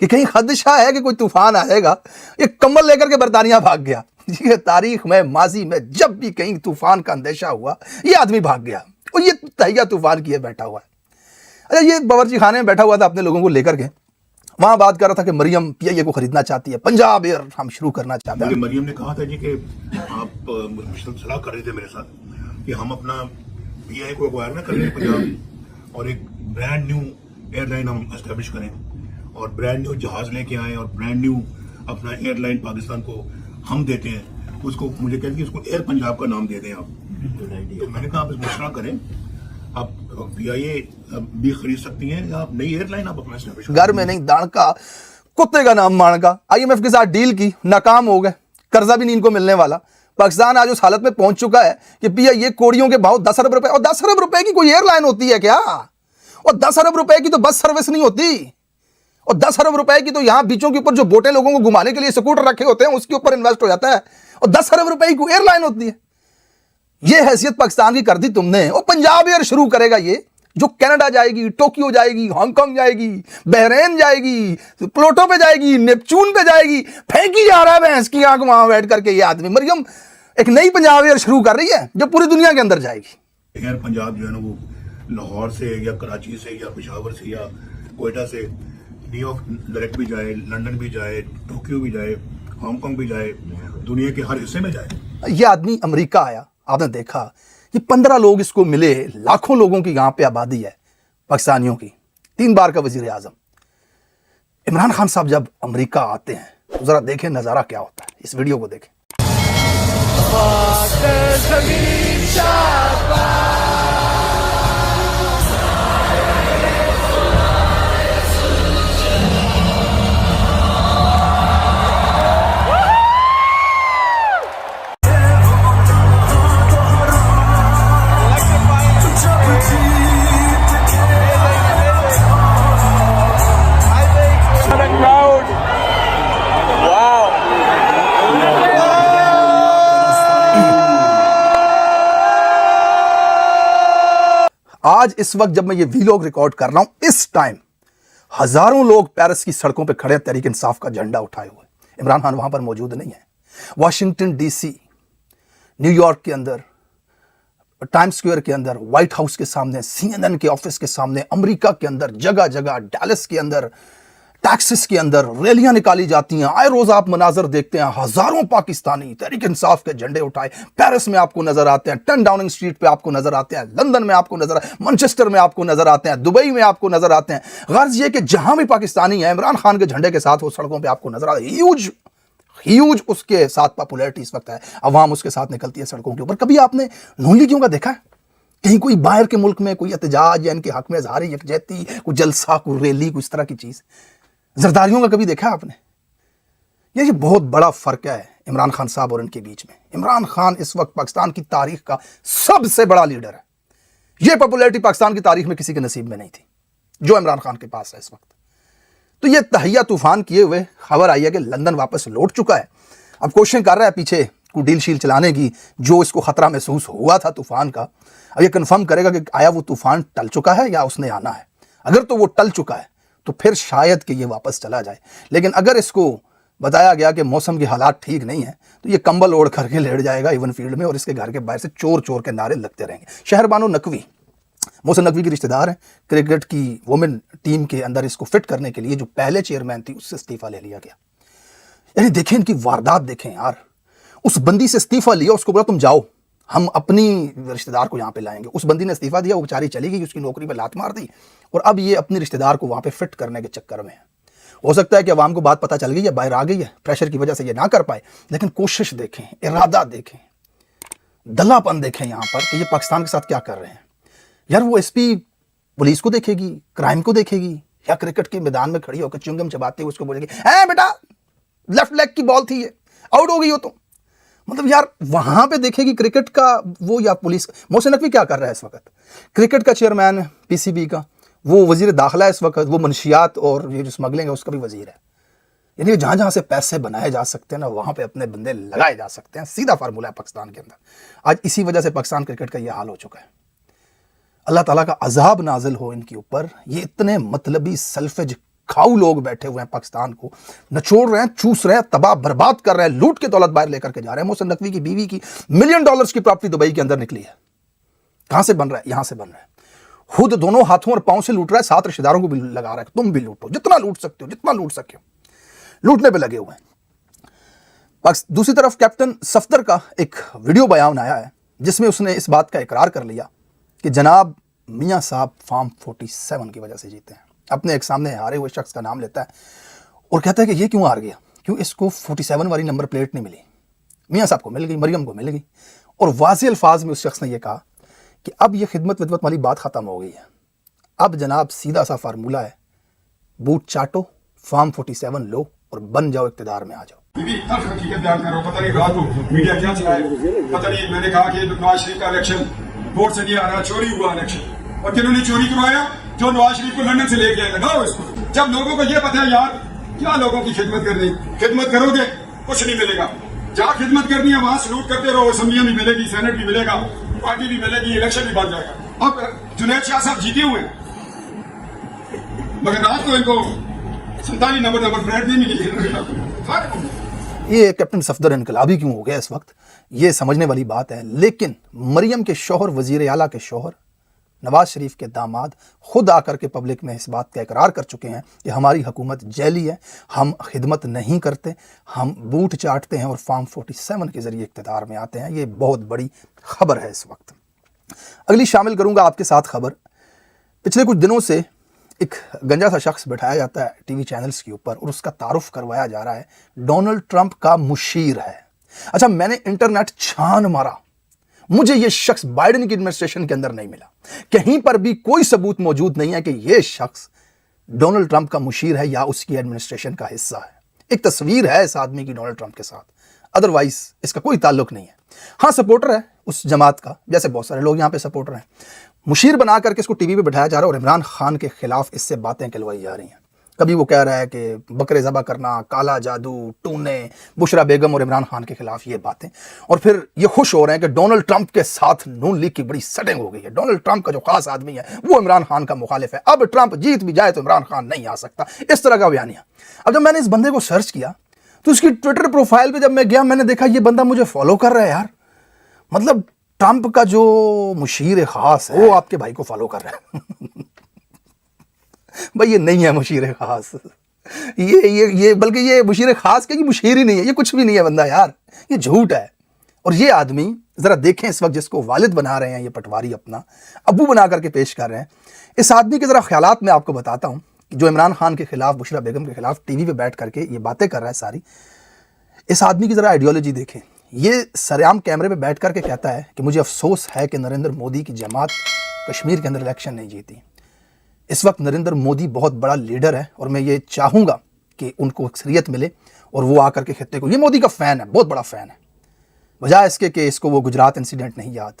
کہ کہیں خدشہ ہے کہ کوئی طوفان آئے گا، یہ کمبل لے کر کے برطانیہ بھاگ گیا. یہ تاریخ میں ماضی میں جب بھی کہیں طوفان کا اندیشہ ہوا یہ آدمی بھاگ گیا اور یہ تہیہ طوفان کیے بیٹھا ہوا ہے. اچھا یہ باورچی خانے میں بیٹھا ہوا تھا اپنے لوگوں کو لے کر کے، وہاں بات کر رہا تھا کہ مریم پی آئی اے کو خریدنا چاتی ہے، پنجاب ایئر ہم شروع کرنا چاہتے ہیں. مریم نے کہا تھا جی کہ آپ صلاح کر رہے تھے میرے ساتھ کہ ہم اپنا پی آئی کو ایکوائر نہ کریں پنجاب اور ایک برانڈ نیو ایئر لائن ہم اسٹیبلش کریں اور برانڈ نیو جہاز لے کے آئیں اور برانڈ نیو اپنا ایئر لائن پاکستان کو ہم دیتے ہیں. اس کو مجھے کہتے ہیں اس کو ایئر پنجاب کا نام دے دیں آپ. تو میں نے کہا آپ اس مشورہ کریں، آپ پی آئی اے بھی خرید سکتی ہیں یا آپ نئی ایئر لائن آپ اپنا اسٹیبلش کریں. گھر میں نہیں داڑ کا کتے کا نام مان کا. آئی ایم ایف کے ساتھ ڈیل کی، ناکام ہو گئے، قرضہ بھی نہیں ان کو ملنے والا. پاکستان آج اس حالت میں پہنچ چکا ہے کہ پی آئی اے کوڑیوں کے بھاؤ 10 ارب روپے، اور 10 ارب روپے کی کوئی ایئر لائن ہوتی ہے کیا؟ اور 10 ارب روپے کی تو بس سروس نہیں ہوتی، اور 10 ارب روپے کی تو یہاں بیچوں کے اوپر جو بوٹیں لوگوں کو گھمانے کے لیے سکوٹر رکھے ہوتے ہیں اس کے اوپر انویسٹ ہو جاتا ہے، اور 10 ارب روپے کی کوئی ایئر لائن ہوتی ہے. یہ حیثیت پاکستان کی کر دی تم نے. اور پنجاب ایئر شروع کرے گا یہ، جو کینیڈا جائے گی، ٹوکیو جائے گی، ہانگ کانگ جائے گی، بحرین جائے گی، پلوٹو پہ جائے گی، نیپچون پہ جائے گی. پھینکی جا رہا ہے بھینس کی آنکھ وہاں بیٹھ کر کے یہ آدمی. مریم ایک نئی پنجاب ایئر شروع کر رہی ہے جو پوری دنیا کے اندر جائے گی. ایئر پنجاب جو ہے نا وہ لاہور سے یا کراچی سے یا پشاور سے یا کوئٹہ سے نیو یارک ڈائریکٹ بھی جائے، لندن بھی جائے، ٹوکیو بھی جائے، ہانگ کانگ بھی جائے، دنیا کے ہر حصے میں جائے. یہ آدمی امریکہ آیا، آپ نے دیکھا یہ 15 لوگ اس کو ملے، لاکھوں لوگوں کی یہاں پہ آبادی ہے پاکستانیوں کی، 3 بار کا وزیر اعظم. عمران خان صاحب جب امریکہ آتے ہیں تو ذرا دیکھیں نظارہ کیا ہوتا ہے. اس ویڈیو کو دیکھیں. آج اس وقت جب میں یہ ویلوگ ریکارڈ کر رہا ہوں اس ٹائم ہزاروں لوگ پیرس کی سڑکوں پہ کھڑے تحریک انصاف کا جھنڈا اٹھائے ہوئے. عمران خان وہاں پر موجود نہیں ہے. Washington D C, New York کے اندر، ٹائم سکوئر کے اندر، وائٹ ہاؤس کے سامنے، سی این این کے آفس کے سامنے، امریکہ کے اندر جگہ جگہ، ڈیلس کے اندر، ٹیکسس کے اندر ریلیاں نکالی جاتی ہیں. آئے روز آپ مناظر دیکھتے ہیں، ہزاروں پاکستانی تحریک انصاف کے جھنڈے اٹھائے. پیرس میں آپ کو نظر آتے ہیں، 10 ڈاؤننگ اسٹریٹ پہ آپ کو نظر آتے ہیں، لندن میں آپ کو نظر مانچسٹر میں آپ کو نظر آتے ہیں، دبئی میں آپ کو نظر آتے ہیں. غرض یہ کہ جہاں بھی پاکستانی ہے عمران خان کے جھنڈے کے ساتھ وہ سڑکوں پہ آپ کو نظر آتے ہیں. ہیوج اس کے ساتھ پاپولیرٹی اس وقت ہے، عوام اس کے ساتھ نکلتی ہے سڑکوں کے اوپر. کبھی آپ نے نون لیگیوں کا دیکھا ہے کہیں کوئی باہر کے ملک میں کوئی احتجاج یا ان کے حق میں اظہار یکجہتی، کوئی جلسہ، کوئی ریلی، کوئی اس طرح کی چیز؟ زرداریوں کا کبھی دیکھا آپ نے؟ یہ بہت بڑا فرق ہے عمران خان صاحب اور ان کے بیچ میں. عمران خان اس وقت پاکستان کی تاریخ کا سب سے بڑا لیڈر ہے. یہ پاپولیرٹی پاکستان کی تاریخ میں کسی کے نصیب میں نہیں تھی جو عمران خان کے پاس ہے اس وقت. تو یہ تہیہ طوفان کیے ہوئے خبر آئی ہے کہ لندن واپس لوٹ چکا ہے. اب کوششیں کر رہا ہے پیچھے کو ڈیل شیل چلانے کی جو اس کو خطرہ محسوس ہوا تھا طوفان کا. اب یہ کنفرم کرے گا کہ آیا وہ طوفان ٹل چکا ہے یا اس نے آنا ہے. اگر تو وہ ٹل چکا ہے تو پھر شاید کہ یہ واپس چلا جائے. لیکن اگر اس کو بتایا گیا کہ موسم کے حالات ٹھیک نہیں ہیں تو یہ کمبل اوڑھ کر کے لیٹ جائے گا ایون فیلڈ میں اور اس کے گھر کے باہر سے چور چور کے نعرے لگتے رہیں گے. شہربانو نقوی، محسن نقوی کی رشتہ دار ہیں، کرکٹ کی وومن ٹیم کے اندر اس کو فٹ کرنے کے لیے جو پہلے چیئرمین تھی اس سے استعفیٰ لے لیا گیا. یعنی دیکھیں ان کی واردات دیکھیں یار. اس بندی سے استعفیٰ لیا، اس کو بولا تم جاؤ ہم اپنی رشتہ دار کو یہاں پہ لائیں گے. اس بندی نے استعفیٰ دیا، وہ بیچاری چلی گئی، اس کی نوکری پہ لات مار دی اور اب یہ اپنی رشتہ دار کو وہاں پہ فٹ کرنے کے چکر میں ہے. ہو سکتا ہے کہ عوام کو بات پتہ چل گئی ہے، باہر آ گئی ہے، پریشر کی وجہ سے یہ نہ کر پائے. لیکن کوشش دیکھیں، ارادہ دیکھیں، دلہ پن دیکھیں یہاں پر کہ یہ پاکستان کے ساتھ کیا کر رہے ہیں. یار وہ ایس پی پولیس کو دیکھے گی، کرائم کو دیکھے گی، یا کرکٹ کے میدان میں کھڑی ہو کر چنگم چباتے ہوئے اس کو بولے گی اے بیٹا لیفٹ لیگ کی بال تھی، یہ آؤٹ ہو گئی ہو تم. مطلب یار وہاں پہ دیکھے گی کرکٹ کا وہ یا پولیس. محسن نقوی کیا کر رہا ہے اس وقت؟ کرکٹ کا چیئرمین ہے پی سی بی کا، وہ وزیر داخلہ ہے اس وقت، وہ منشیات اور یہ جو اسمگلنگ ہے اس کا بھی وزیر ہے. یعنی جہاں جہاں سے پیسے بنائے جا سکتے ہیں نا وہاں پہ اپنے بندے لگائے جا سکتے ہیں. سیدھا فارمولہ ہے پاکستان کے اندر. آج اسی وجہ سے پاکستان کرکٹ کا یہ حال ہو چکا ہے. اللہ تعالیٰ کا عذاب نازل ہو ان کے اوپر. یہ اتنے مطلبی سلفج کھاؤ لوگ بیٹھے ہوئے ہیں پاکستان کو نچوڑ رہے ہیں, چوس رہے ہیں, تباہ برباد کر رہے ہیں, لوٹ کے دولت باہر لے کر کے جا رہے ہیں. محسن نقوی کی بیوی کی $1 ملین کی پراپرٹی دبئی کے اندر نکلی ہے. کہاں سے بن رہا ہے؟ یہاں سے بن رہا ہے. خود دونوں ہاتھوں اور پاؤں سے لوٹ رہا ہے, 7 رشتہ داروں کو بھی لگا رہا ہے, تم بھی لوٹو, جتنا لوٹ سکتے ہو, جتنا لوٹ سکے ہو, لوٹنے پہ لگے ہوئے ہیں. دوسری طرف کیپٹن صفدر کا ایک ویڈیو بیان آیا ہے جس میں اس نے اس بات کا اقرار کر لیا کہ جناب میاں صاحب فارم 47 کی وجہ سے جیتے ہیں. اپنے ایک سامنے ہارے ہوئے شخص کا نام لیتا ہے اور کہتا ہے کہ یہ کیوں ہار گیا, کیوں اس کو 47 والی نمبر پلیٹ نہیں ملی. میاں صاحب کو مل گئی, مریم کو مل گئی, اور واضح الفاظ میں اس شخص نے یہ کہا کہ اب یہ خدمت ودمت والی بات ختم ہو گئی ہے, اب جناب سیدھا سا فارمولہ ہے, بوٹ چاٹو, فارم 47 لو اور بن جاؤ, اقتدار میں آ جاؤ. حقیقت بیان کر رہا ہوں. پتہ نہیں رات کو میڈیا کیا چلائے, پتہ نہیں. میں نے کہا کہ نواز شریف کا الیکشن ووٹ سے نہیں آ رہا, چوری ہوا الیکشن, اور کنہوں نے چوری کروایا؟ جو نواز شریف کو لندن سے لے کے آئے. لگاؤ اس کو. جب لوگوں کو یہ پتہ ہے یار کیا لوگوں کی خدمت کرنی, خدمت کرو گے کچھ نہیں ملے گا. جہاں خدمت کرنی ہے وہاں سلوٹ کرتے رہو, اسمبلیاں بھی ملے گی, سینٹ بھی ملے گا, پارٹی بھی ملے گی, الیکشن بھی بن جائے گا. اب جنید شاہ صاحب جیتے ہوئے مگر رات کو ان کو 47 نمبر پلیٹ نہیں ملی. یہ کیپٹن صفدر انقلابی کیوں ہو گیا اس وقت, یہ سمجھنے والی بات ہے. لیکن مریم کے شوہر, وزیر اعلیٰ کے شوہر, نواز شریف کے داماد خود آ کر کے پبلک میں اس بات کا اقرار کر چکے ہیں کہ ہماری حکومت جیلی ہے, ہم خدمت نہیں کرتے, ہم بوٹ چاٹتے ہیں اور فارم 47 کے ذریعے اقتدار میں آتے ہیں. یہ بہت بڑی خبر ہے اس وقت. اگلی شامل کروں گا آپ کے ساتھ خبر. پچھلے کچھ دنوں سے ایک گنجا سا شخص بٹھایا جاتا ہے ٹی وی چینلز کے اوپر اور اس کا تعارف کروایا جا رہا ہے ڈونلڈ ٹرمپ کا مشیر ہے. اچھا, میں نے انٹرنیٹ چھان مارا, مجھے یہ شخص بائیڈن کی ایڈمنسٹریشن کے اندر نہیں ملا. کہیں پر بھی کوئی ثبوت موجود نہیں ہے کہ یہ شخص ڈونلڈ ٹرمپ کا مشیر ہے یا اس کی ایڈمنسٹریشن کا حصہ ہے. ایک تصویر ہے اس آدمی کی ڈونلڈ ٹرمپ کے ساتھ, ادروائز اس کا کوئی تعلق نہیں ہے. ہاں, سپورٹر ہے اس جماعت کا, جیسے بہت سارے لوگ یہاں پہ سپورٹر ہیں. مشیر بنا کر کے اس کو ٹی وی پہ بٹھایا جا رہا ہے اور عمران خان کے خلاف اس سے باتیں کہلوائی جا رہی ہیں. کبھی وہ کہہ رہا ہے کہ بکرے ذبح کرنا, کالا جادو, ٹونے, بشرا بیگم اور عمران خان کے خلاف یہ باتیں, اور پھر یہ خوش ہو رہے ہیں کہ ڈونلڈ ٹرمپ کے ساتھ نون لیگ کی بڑی سیٹنگ ہو گئی ہے. ڈونلڈ ٹرمپ کا جو خاص آدمی ہے وہ عمران خان کا مخالف ہے, اب ٹرمپ جیت بھی جائے تو عمران خان نہیں آ سکتا, اس طرح کا بیانیہ. اب جب میں نے اس بندے کو سرچ کیا تو اس کی ٹویٹر پروفائل پہ جب میں گیا, میں نے دیکھا یہ بندہ مجھے فالو کر رہا ہے. یار مطلب ٹرمپ کا جو مشیر خاص ہے وہ آپ کے بھائی کو فالو کر رہا ہے. بھائی یہ نہیں ہے مشیر خاص, یہ بلکہ یہ مشیر خاص کہ یہ مشیر ہی نہیں ہے, یہ کچھ بھی نہیں ہے بندہ یار, یہ جھوٹ ہے. اور یہ آدمی ذرا دیکھیں اس وقت جس کو والد بنا رہے ہیں, یہ پٹواری اپنا ابو بنا کر کے پیش کر رہے ہیں, اس آدمی کے ذرا خیالات میں آپ کو بتاتا ہوں جو عمران خان کے خلاف, بشرا بیگم کے خلاف ٹی وی پہ بیٹھ کر کے یہ باتیں کر رہا ہے ساری. اس آدمی کی ذرا آئیڈیالوجی دیکھیں. یہ سریعام کیمرے پہ بیٹھ کر کے کہتا ہے کہ مجھے افسوس ہے کہ نریندر مودی کی جماعت کشمیر کے اندر الیکشن نہیں جیتی. اس وقت نریندر مودی بہت بڑا لیڈر ہے اور میں یہ چاہوں گا کہ ان کو اکثریت ملے اور وہ آ کر کے خطے کو, یہ مودی کا فین ہے, بہت بڑا فین ہے, بجائے اس کے کہ اس کو وہ گجرات انسیڈنٹ نہیں یاد.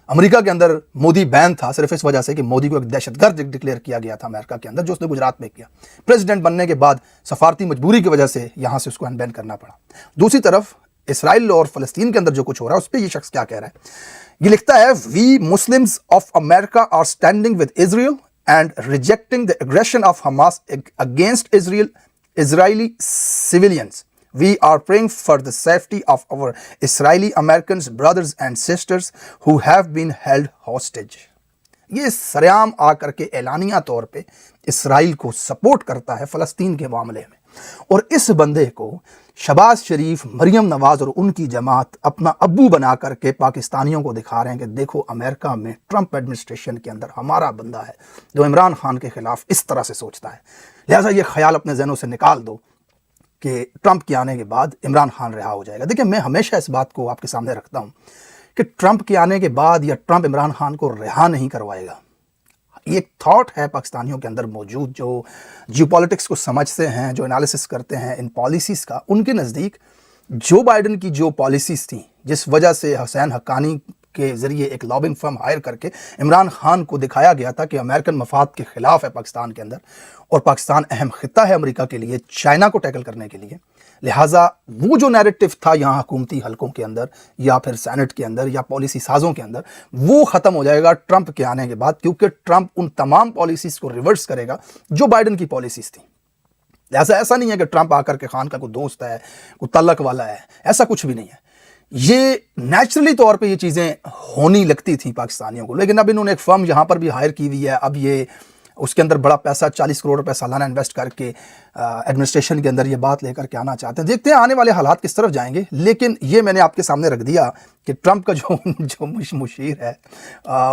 امریکہ کے اندر مودی بین تھا صرف اس وجہ سے کہ مودی کو ایک دہشت گرد ڈکلیئر کیا گیا تھا امریکہ کے اندر, جو اس نے گجرات میں کیا. پریزیڈنٹ بننے کے بعد سفارتی مجبوری کی وجہ سے یہاں سے اس کو ان بین کرنا پڑا. دوسری طرف اسرائیل اور فلسطین کے اندر جو کچھ ہو رہا ہے اس پہ یہ شخص کیا کہہ رہا ہے. یہ لکھتا ہے, we Muslims of America are standing with Israel and rejecting the aggression of Hamas against Israeli civilians. We are praying for the safety of our Israeli Americans, brothers and sisters who have been held hostage. یہ سریعام آ کر کے اعلانیہ طور پہ اسرائیل کو support کرتا ہے فلسطین کے معاملے میں, اور اس بندے کو شہباز شریف, مریم نواز اور ان کی جماعت اپنا ابو بنا کر کے پاکستانیوں کو دکھا رہے ہیں کہ دیکھو امریکہ میں ٹرمپ ایڈمنسٹریشن کے اندر ہمارا بندہ ہے جو عمران خان کے خلاف اس طرح سے سوچتا ہے. لہٰذا یہ خیال اپنے ذہنوں سے نکال دو کہ ٹرمپ کے آنے کے بعد عمران خان رہا ہو جائے گا. دیکھیں, میں ہمیشہ اس بات کو آپ کے سامنے رکھتا ہوں کہ ٹرمپ کے آنے کے بعد یا ٹرمپ عمران خان کو رہا نہیں کروائے گا. یہ ایک تھاٹ ہے پاکستانیوں کے اندر موجود, جو جیو پالیٹکس کو سمجھتے ہیں, جو انالیسس کرتے ہیں ان پالیسیز کا. ان کے نزدیک جو بائیڈن کی جو پالیسیز تھیں, جس وجہ سے حسین حقانی کے ذریعے ایک لابنگ فرم ہائر کر کے عمران خان کو دکھایا گیا تھا کہ امریکن مفاد کے خلاف ہے پاکستان کے اندر, اور پاکستان اہم خطہ ہے امریکہ کے لیے چائنا کو ٹیکل کرنے کے لیے. لہٰذا وہ جو نیریٹو تھا یہاں حکومتی حلقوں کے اندر یا پھر سینٹ کے اندر یا پالیسی سازوں کے اندر, وہ ختم ہو جائے گا ٹرمپ کے آنے کے بعد, کیونکہ ٹرمپ ان تمام پالیسیز کو ریورس کرے گا جو بائیڈن کی پالیسیز تھیں. لہٰذا ایسا نہیں ہے کہ ٹرمپ آ کر کے خان کا کوئی دوست ہے، کوئی تعلق والا ہے، ایسا کچھ بھی نہیں ہے. یہ نیچرلی طور پہ یہ چیزیں ہونی لگتی تھیں پاکستانیوں کو، لیکن اب انہوں نے ایک فرم یہاں پر بھی ہائر کی ہوئی ہے. اب یہ اس کے اندر بڑا پیسہ 40 کروڑ روپے سالانہ انویسٹ کر کے ایڈمنسٹریشن کے اندر یہ بات لے کر کے آنا چاہتے ہیں. دیکھتے ہیں آنے والے حالات کس طرف جائیں گے. لیکن یہ میں نے آپ کے سامنے رکھ دیا کہ ٹرمپ کا جو مشیر ہے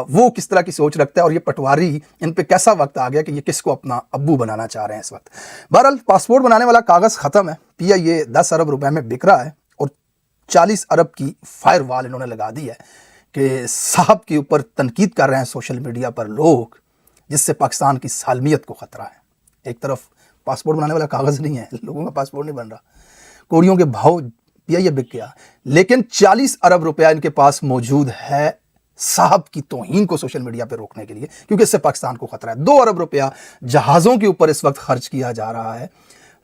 وہ کس طرح کی سوچ رکھتا ہے، اور یہ پٹواری ان پہ کیسا وقت آ گیا کہ یہ کس کو اپنا ابو بنانا چاہ رہے ہیں اس وقت. بہرحال پاسپورٹ بنانے والا کاغذ ختم ہے. PIA 10 ارب روپے میں بک رہا ہے اور 40 ارب کی فائر وال انہوں نے لگا دی ہے کہ صاحب کے اوپر تنقید کر رہے ہیں سوشل میڈیا پر لوگ، جس سے پاکستان کی سالمیت کو خطرہ ہے. ایک طرف پاسپورٹ بنانے والا کاغذ نہیں ہے، لوگوں کا پاسپورٹ نہیں بن رہا، کوڑیوں کے بھاؤ PIA بک گیا، لیکن 40 ارب روپیہ ان کے پاس موجود ہے صاحب کی توہین کو سوشل میڈیا پہ روکنے کے لیے، کیونکہ اس سے پاکستان کو خطرہ ہے. 2 ارب روپیہ جہازوں کے اوپر اس وقت خرچ کیا جا رہا ہے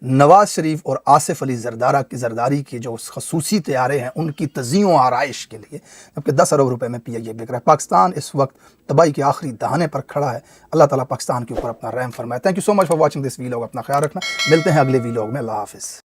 نواز شریف اور آصف علی زرداری کی جو خصوصی طیارے ہیں ان کی تزئین و آرائش کے لیے، جبکہ 10 ارب روپے میں PIA بک رہا ہے. پاکستان اس وقت تباہی کے آخری دہانے پر کھڑا ہے. اللہ تعالیٰ پاکستان کے اوپر اپنا رحم فرمائے. Thank you so much for watching this vlog. اپنا خیال رکھنا، ملتے ہیں اگلے ویلاگ میں. اللہ حافظ.